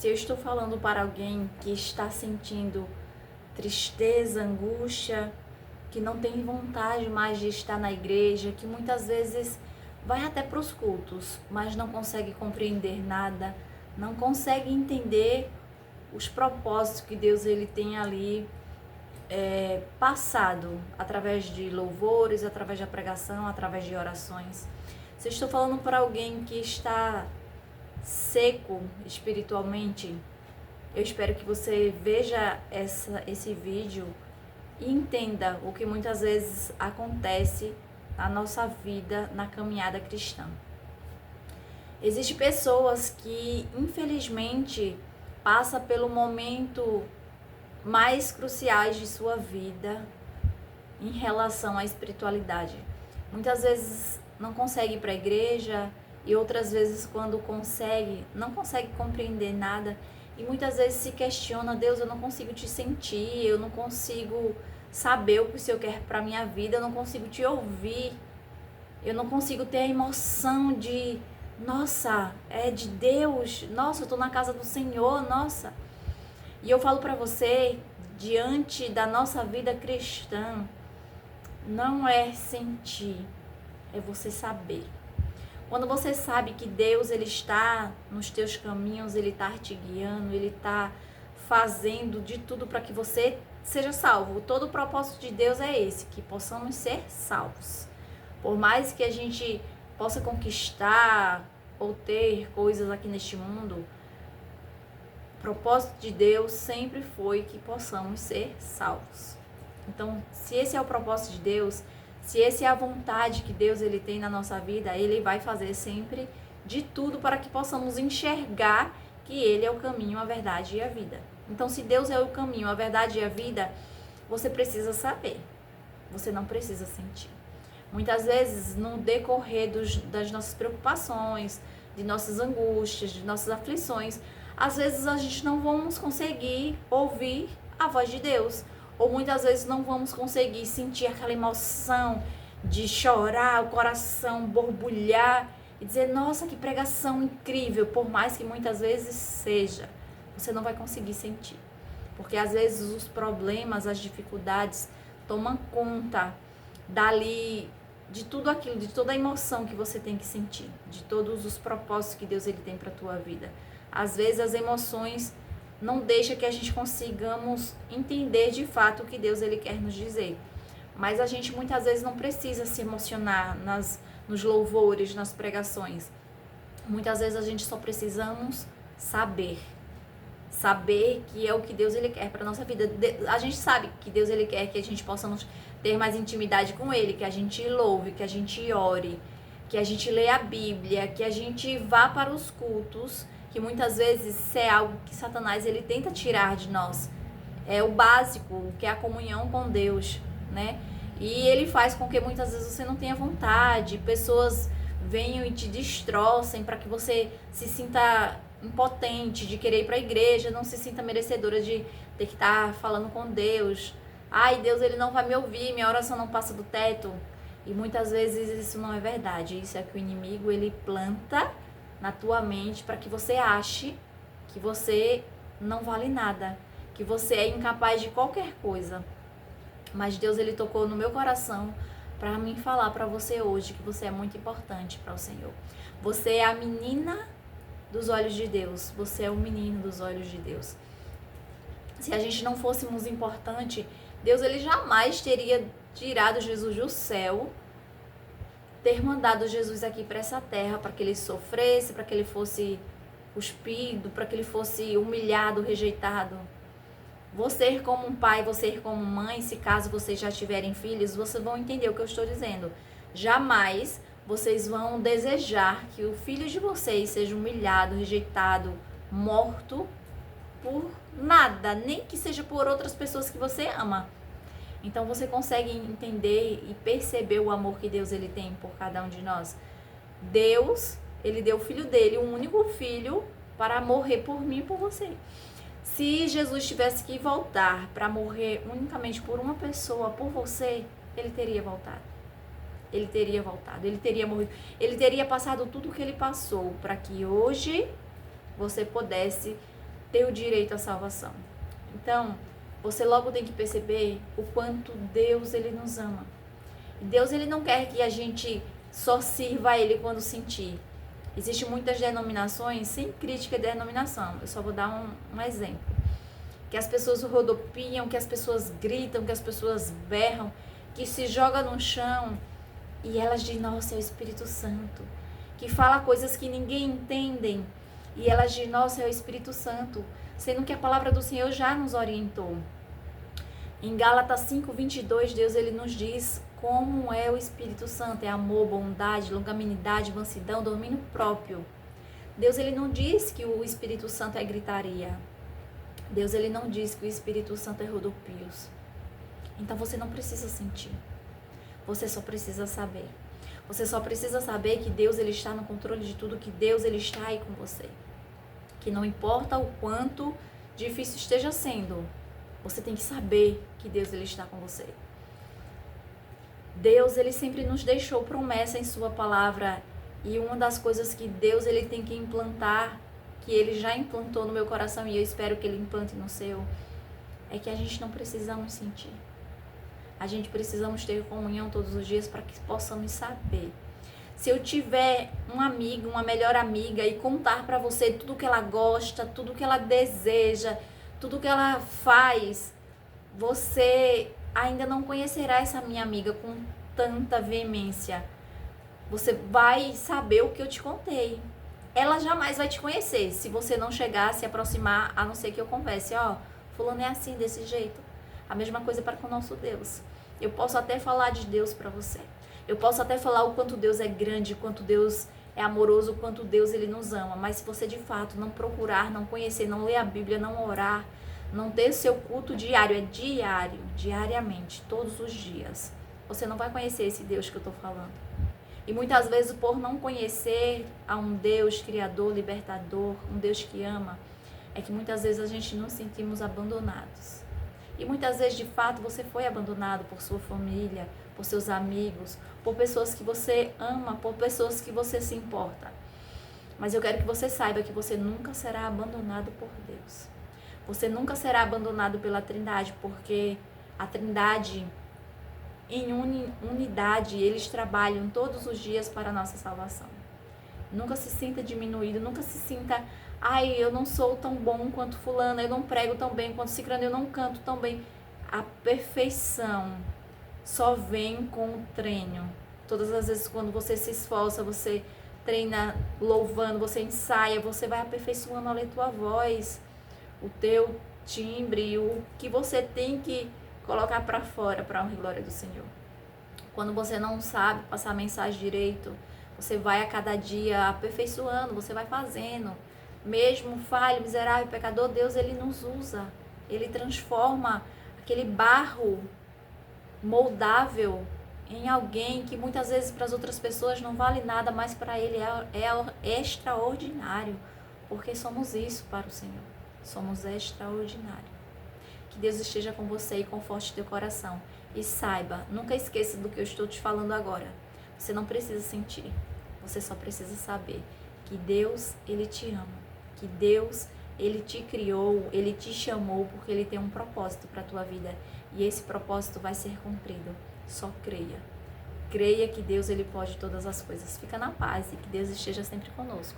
Se eu estou falando para alguém que está sentindo tristeza, angústia, que não tem vontade mais de estar na igreja, que muitas vezes vai até para os cultos, mas não consegue compreender nada, não consegue entender os propósitos que Deus ele tem ali passado através de louvores, através da pregação, através de orações. Se eu estou falando para alguém que está seco espiritualmente, eu espero que você veja esse vídeo e entenda o que muitas vezes acontece na nossa vida, na caminhada cristã. Existem pessoas que, infelizmente, passam pelo momento mais cruciais de sua vida em relação à espiritualidade. Muitas vezes não consegue ir para a igreja e outras vezes quando consegue, não consegue compreender nada e muitas vezes se questiona: Deus, eu não consigo te sentir, eu não consigo saber o que o Senhor quer para minha vida, eu não consigo te ouvir, eu não consigo ter a emoção de, nossa, é de Deus, nossa, eu tô na casa do Senhor, nossa. E eu falo para você, diante da nossa vida cristã, não é sentir, é você saber. Quando você sabe que Deus ele está nos teus caminhos, ele está te guiando, ele está fazendo de tudo para que você seja salvo. Todo o propósito de Deus é esse, que possamos ser salvos. Por mais que a gente possa conquistar ou ter coisas aqui neste mundo, o propósito de Deus sempre foi que possamos ser salvos. Então, se esse é o propósito de Deus, se essa é a vontade que Deus ele tem na nossa vida, ele vai fazer sempre de tudo para que possamos enxergar que ele é o caminho, a verdade e a vida. Então, se Deus é o caminho, a verdade e a vida, você precisa saber. Você não precisa sentir. Muitas vezes, no decorrer das nossas preocupações, de nossas angústias, de nossas aflições, às vezes a gente não vamos conseguir ouvir a voz de Deus. Ou muitas vezes não vamos conseguir sentir aquela emoção de chorar, o coração borbulhar e dizer, nossa, que pregação incrível, por mais que muitas vezes seja, você não vai conseguir sentir. Porque às vezes os problemas, as dificuldades tomam conta dali, de tudo aquilo, de toda a emoção que você tem que sentir, de todos os propósitos que Deus ele tem para a tua vida. Às vezes as emoções não deixa que a gente consigamos entender de fato o que Deus ele quer nos dizer. Mas a gente muitas vezes não precisa se emocionar nos louvores, nas pregações. Muitas vezes a gente só precisamos saber. Saber que é o que Deus ele quer para nossa vida. A gente sabe que Deus ele quer que a gente possa ter mais intimidade com ele, que a gente louve, que a gente ore, que a gente leia a Bíblia, que a gente vá para os cultos, que muitas vezes isso é algo que Satanás ele tenta tirar de nós. É o básico, que é a comunhão com Deus, né? E ele faz com que muitas vezes você não tenha vontade, pessoas venham e te destrocem para que você se sinta impotente de querer ir para a igreja, não se sinta merecedora de ter que estar falando com Deus. Ai, Deus ele não vai me ouvir, minha oração não passa do teto. E muitas vezes isso não é verdade. Isso é que o inimigo ele planta na tua mente para que você ache que você não vale nada, que você é incapaz de qualquer coisa. Mas Deus ele tocou no meu coração para mim falar para você hoje que você é muito importante para o Senhor. Você é a menina dos olhos de Deus, você é o menino dos olhos de Deus. Se a gente não fôssemos importante, Deus ele jamais teria tirado Jesus do céu, ter mandado Jesus aqui para essa terra, para que ele sofresse, para que ele fosse cuspido, para que ele fosse humilhado, rejeitado. Você como um pai, você como mãe, se caso vocês já tiverem filhos, vocês vão entender o que eu estou dizendo. Jamais vocês vão desejar que o filho de vocês seja humilhado, rejeitado, morto por nada, nem que seja por outras pessoas que você ama. Então você consegue entender e perceber o amor que Deus ele tem por cada um de nós. Deus, ele deu o filho dele, um único filho, para morrer por mim e por você. Se Jesus tivesse que voltar para morrer unicamente por uma pessoa, por você, ele teria voltado. Ele teria voltado, ele teria morrido. Ele teria passado tudo o que ele passou para que hoje você pudesse ter o direito à salvação. Então, você logo tem que perceber o quanto Deus, ele nos ama. E Deus, ele não quer que a gente só sirva a ele quando sentir. Existem muitas denominações, sem crítica de denominação, eu só vou dar um exemplo. Que as pessoas rodopiam, que as pessoas gritam, que as pessoas berram, que se jogam no chão e elas dizem, nossa, é o Espírito Santo. Que fala coisas que ninguém entende e elas dizem, nossa, é o Espírito Santo. Sendo que a palavra do Senhor já nos orientou. Em Gálatas 5:22, Deus, ele nos diz como é o Espírito Santo. É amor, bondade, longanimidade, mansidão, domínio próprio. Deus, ele não diz que o Espírito Santo é gritaria. Deus, ele não diz que o Espírito Santo é rodopios. Então você não precisa sentir. Você só precisa saber. Você só precisa saber que Deus, ele está no controle de tudo, que Deus, ele está aí com você. Que não importa o quanto difícil esteja sendo, você tem que saber que Deus, ele está com você. Deus, ele sempre nos deixou promessa em sua palavra. E uma das coisas que Deus, ele tem que implantar, que ele já implantou no meu coração e eu espero que ele implante no seu, é que a gente não precisamos sentir. A gente precisamos ter comunhão todos os dias para que possamos saber. Se eu tiver um amigo, uma melhor amiga e contar para você tudo que ela gosta, tudo que ela deseja, tudo que ela faz, você ainda não conhecerá essa minha amiga com tanta veemência. Você vai saber o que eu te contei. Ela jamais vai te conhecer se você não chegar, se aproximar, a não ser que eu converse, ó, fulano é assim, desse jeito. A mesma coisa para com o nosso Deus. Eu posso até falar de Deus para você. Eu posso até falar o quanto Deus é grande, o quanto Deus é amoroso, o quanto Deus, ele nos ama. Mas se você de fato não procurar, não conhecer, não ler a Bíblia, não orar, não ter seu culto diário, é diário, diariamente, todos os dias, você não vai conhecer esse Deus que eu estou falando. E muitas vezes, por não conhecer a um Deus criador, libertador, um Deus que ama, é que muitas vezes a gente nos sentimos abandonados. E muitas vezes, de fato, você foi abandonado por sua família, por seus amigos, por pessoas que você ama, por pessoas que você se importa. Mas eu quero que você saiba que você nunca será abandonado por Deus. Você nunca será abandonado pela Trindade, porque a Trindade, em unidade, eles trabalham todos os dias para a nossa salvação. Nunca se sinta diminuído, nunca se sinta, ai, eu não sou tão bom quanto fulano, eu não prego tão bem quanto ciclano, eu não canto tão bem. A perfeição só vem com o treino. Todas as vezes quando você se esforça, você treina louvando, você ensaia, você vai aperfeiçoando a tua voz, o teu timbre, o que você tem que colocar para fora para a honra e glória do Senhor. Quando você não sabe passar a mensagem direito, você vai a cada dia aperfeiçoando, você vai fazendo. Mesmo falho, miserável, pecador, Deus, ele nos usa. Ele transforma aquele barro moldável em alguém que muitas vezes para as outras pessoas não vale nada, mas para ele é extraordinário. Porque somos isso para o Senhor. Somos extraordinários. Que Deus esteja com você e conforte teu coração. E saiba, nunca esqueça do que eu estou te falando agora. Você não precisa sentir. Você só precisa saber que Deus, ele te ama. Que Deus, ele te criou, ele te chamou porque ele tem um propósito para a tua vida. E esse propósito vai ser cumprido. Só creia. Creia que Deus, ele pode todas as coisas. Fica na paz e que Deus esteja sempre conosco.